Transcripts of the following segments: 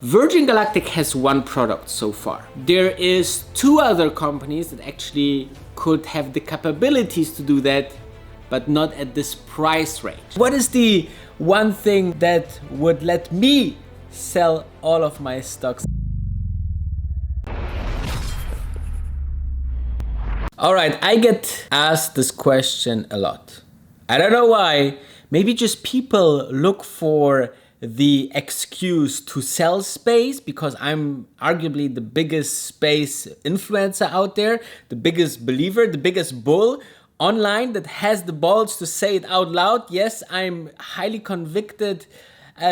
Virgin Galactic has one product so far. There is two other companies that actually could have the capabilities to do that, but not at this price range. What is the one thing that would let me sell all of my stocks? All right, I get asked this question a lot. I don't know why. Maybe just people look for the excuse to sell space because I'm arguably the biggest space influencer out there, the biggest believer, the biggest bull online that has the balls to say it out loud. Yes, I'm highly convicted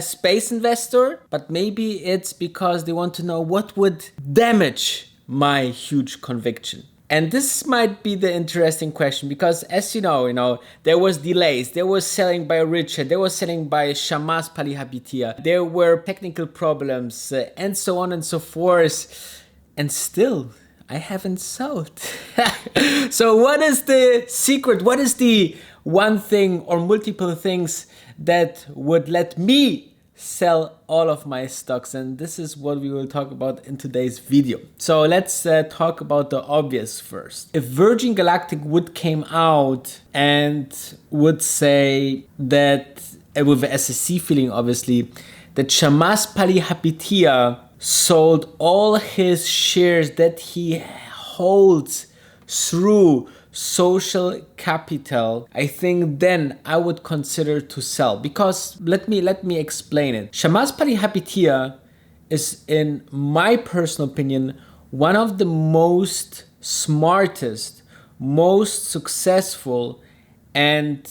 space investor, but maybe it's because they want to know what would damage my huge conviction. And this might be the interesting question because as you know, there was delays, there was selling by Richard, there was selling by Shamas Palihabitia, there were technical problems and so on and so forth. And still, I haven't sold. So what is the secret? What is the one thing or multiple things that would let me sell all of my stocks? And this is what we will talk about in today's video. So let's talk about the obvious first. If Virgin Galactic would came out and would say that, with the SSC feeling obviously, that Shamas Palihabitia sold all his shares that he holds through social capital, I think then I would consider to sell, because let me explain it. Shamas Palihabitia is, in my personal opinion, one of the most smartest, most successful and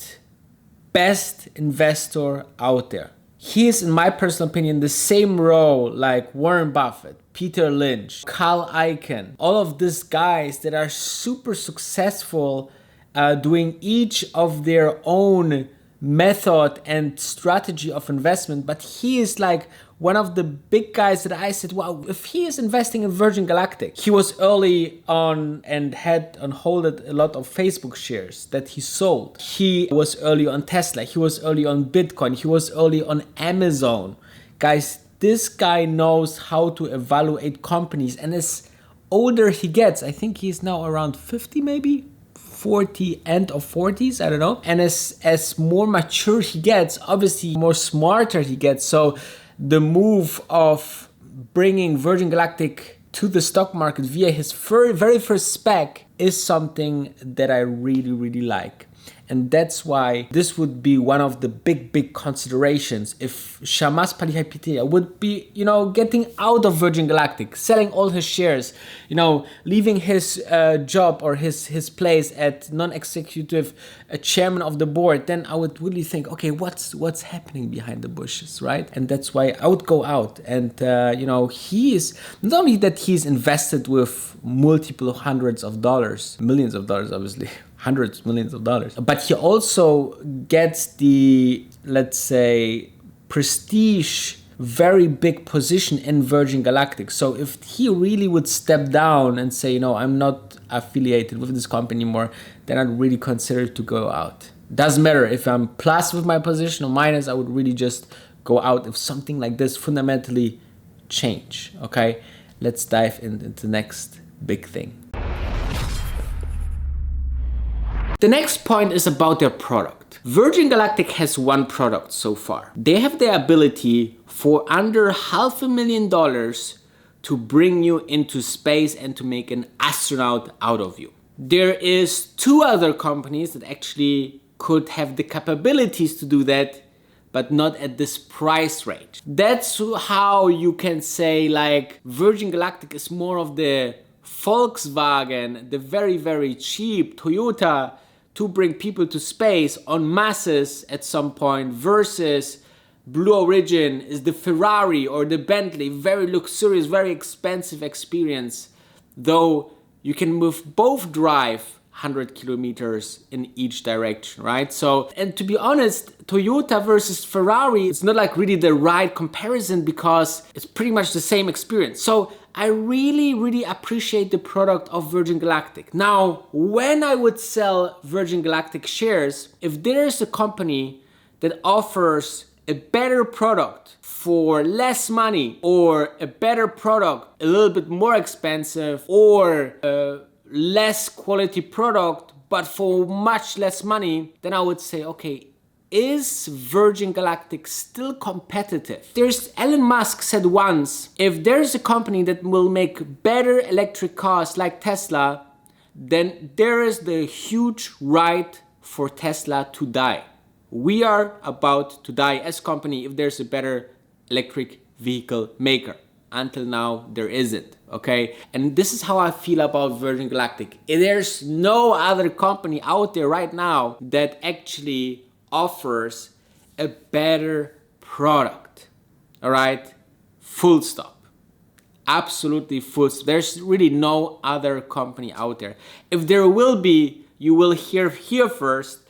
best investor out there. He is, in my personal opinion, the same role like Warren Buffett, Peter Lynch, Carl Icahn, all of these guys that are super successful doing each of their own method and strategy of investment. But he is like one of the big guys that I said, wow, if he is investing in Virgin Galactic, he was early on and had on hold a lot of Facebook shares that he sold. He was early on Tesla. He was early on Bitcoin. He was early on Amazon. Guys, this guy knows how to evaluate companies, and as older he gets, I think he's now around 50 maybe, 40, end of 40s, I don't know. And as more mature he gets, obviously more smarter he gets. So the move of bringing Virgin Galactic to the stock market via his very first SPAC is something that I really like. And that's why this would be one of the big considerations if Shamas Palihabitia would be, getting out of Virgin Galactic, selling all his shares, leaving his job or his place at non-executive chairman of the board. Then I would really think, okay, what's happening behind the bushes, right? And that's why I would go out. And he is not only that he's invested with multiple hundreds of dollars, millions of dollars, obviously. Hundreds, millions of dollars. But he also gets the, let's say, prestige, very big position in Virgin Galactic. So if he really would step down and say, I'm not affiliated with this company anymore, then I'd really consider to go out. Doesn't matter if I'm plus with my position or minus, I would really just go out if something like this fundamentally change. Okay, let's dive into the next big thing. The next point is about their product. Virgin Galactic has one product so far. They have the ability for under $500,000 to bring you into space and to make an astronaut out of you. There is two other companies that actually could have the capabilities to do that, but not at this price range. That's how you can say like Virgin Galactic is more of the Volkswagen, the very cheap Toyota to bring people to space on masses at some point, versus Blue Origin is the Ferrari or the Bentley, very luxurious, very expensive experience, though you can both drive 100 kilometers in each direction, right? So, and to be honest, Toyota versus Ferrari, it's not like really the right comparison because it's pretty much the same experience. So I really appreciate the product of Virgin Galactic. Now, when I would sell Virgin Galactic shares, if there's a company that offers a better product for less money, or a better product a little bit more expensive, or a less quality product but for much less money, then I would say, okay, is Virgin Galactic still competitive? Elon Musk said once, if there's a company that will make better electric cars like Tesla, then there is the huge right for Tesla to die. We are about to die as a company if there's a better electric vehicle maker. Until now, there isn't, okay? And this is how I feel about Virgin Galactic. There's no other company out there right now that actually offers a better product, all right? Full stop. Absolutely full stop. There's really no other company out there. If there will be, you will hear here first.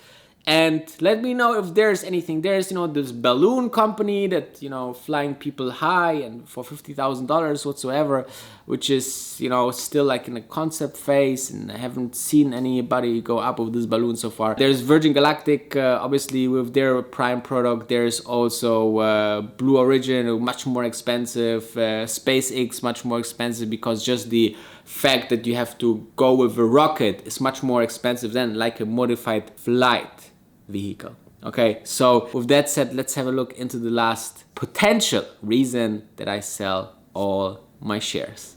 And let me know if there's anything. There's, this balloon company that, flying people high and for $50,000 whatsoever, which is, still like in a concept phase, and I haven't seen anybody go up with this balloon so far. There's Virgin Galactic, obviously with their prime product. There's also Blue Origin, much more expensive. SpaceX, much more expensive, because just the fact that you have to go with a rocket is much more expensive than like a modified flight vehicle. Okay, so with that said, let's have a look into the last potential reason that I sell all my shares.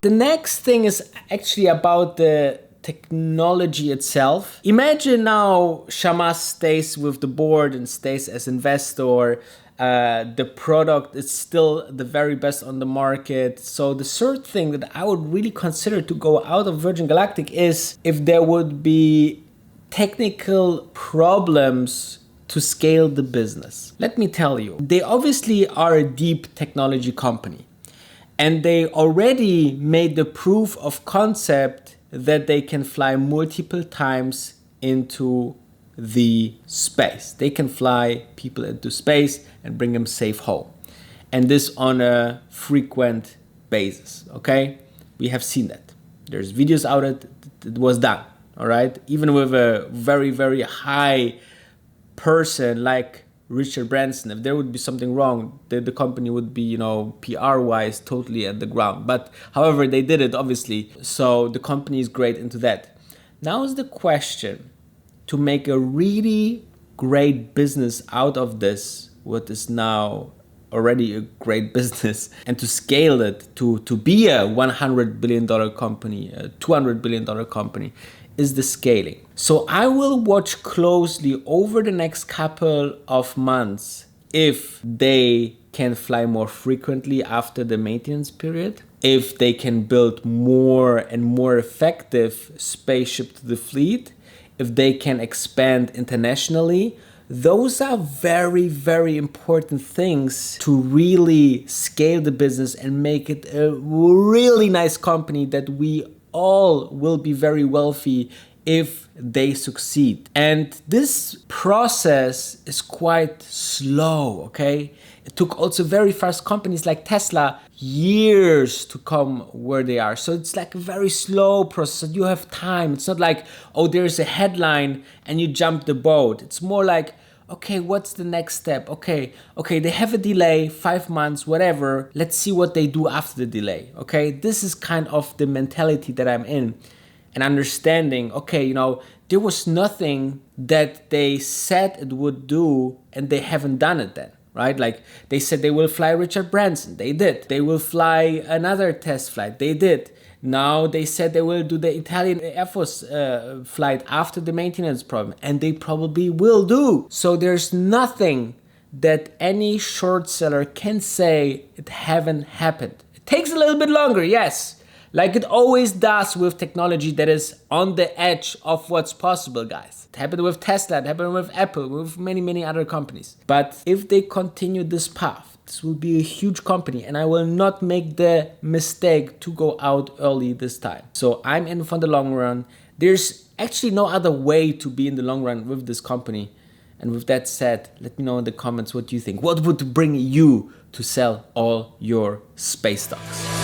The next thing is actually about the technology itself. Imagine now Shamas stays with the board and stays as investor. The product is still the very best on the market. So the third thing that I would really consider to go out of Virgin Galactic is if there would be technical problems to scale the business. Let me tell you, they obviously are a deep technology company, and they already made the proof of concept that they can fly multiple times into the space. They can fly people into space and bring them safe home. And this on a frequent basis, okay? We have seen that. There's videos out it was done, all right? Even with a very, very high person like Richard Branson, if there would be something wrong, the company would be, PR-wise totally at the ground. But however, they did it, obviously. So the company is great into that. Now is the question, to make a really great business out of this, what is now already a great business, and to scale it to be a $100 billion company, a $200 billion company, is the scaling. So I will watch closely over the next couple of months if they can fly more frequently after the maintenance period, if they can build more and more effective spaceship to the fleet, if they can expand internationally. Those are very, very important things to really scale the business and make it a really nice company that we all will be very wealthy if they succeed. And this process is quite slow, okay? It took also very fast companies like Tesla years to come where they are. So it's like a very slow process. You have time. It's not like, oh, there's a headline and you jump the boat. It's more like, okay, what's the next step? Okay, they have a delay, 5 months, whatever. Let's see what they do after the delay, okay? This is kind of the mentality that I'm in. And understanding, okay, there was nothing that they said it would do and they haven't done it then. Right? Like they said they will fly Richard Branson. They did. They will fly another test flight. They did. Now they said they will do the Italian Air Force flight after the maintenance problem. And they probably will do. So there's nothing that any short seller can say it haven't happened. It takes a little bit longer, yes. Like it always does with technology that is on the edge of what's possible, guys. It happened with Tesla, it happened with Apple, with many, many other companies. But if they continue this path, this will be a huge company, and I will not make the mistake to go out early this time. So I'm in for the long run. There's actually no other way to be in the long run with this company. And with that said, let me know in the comments what you think. What would bring you to sell all your space stocks?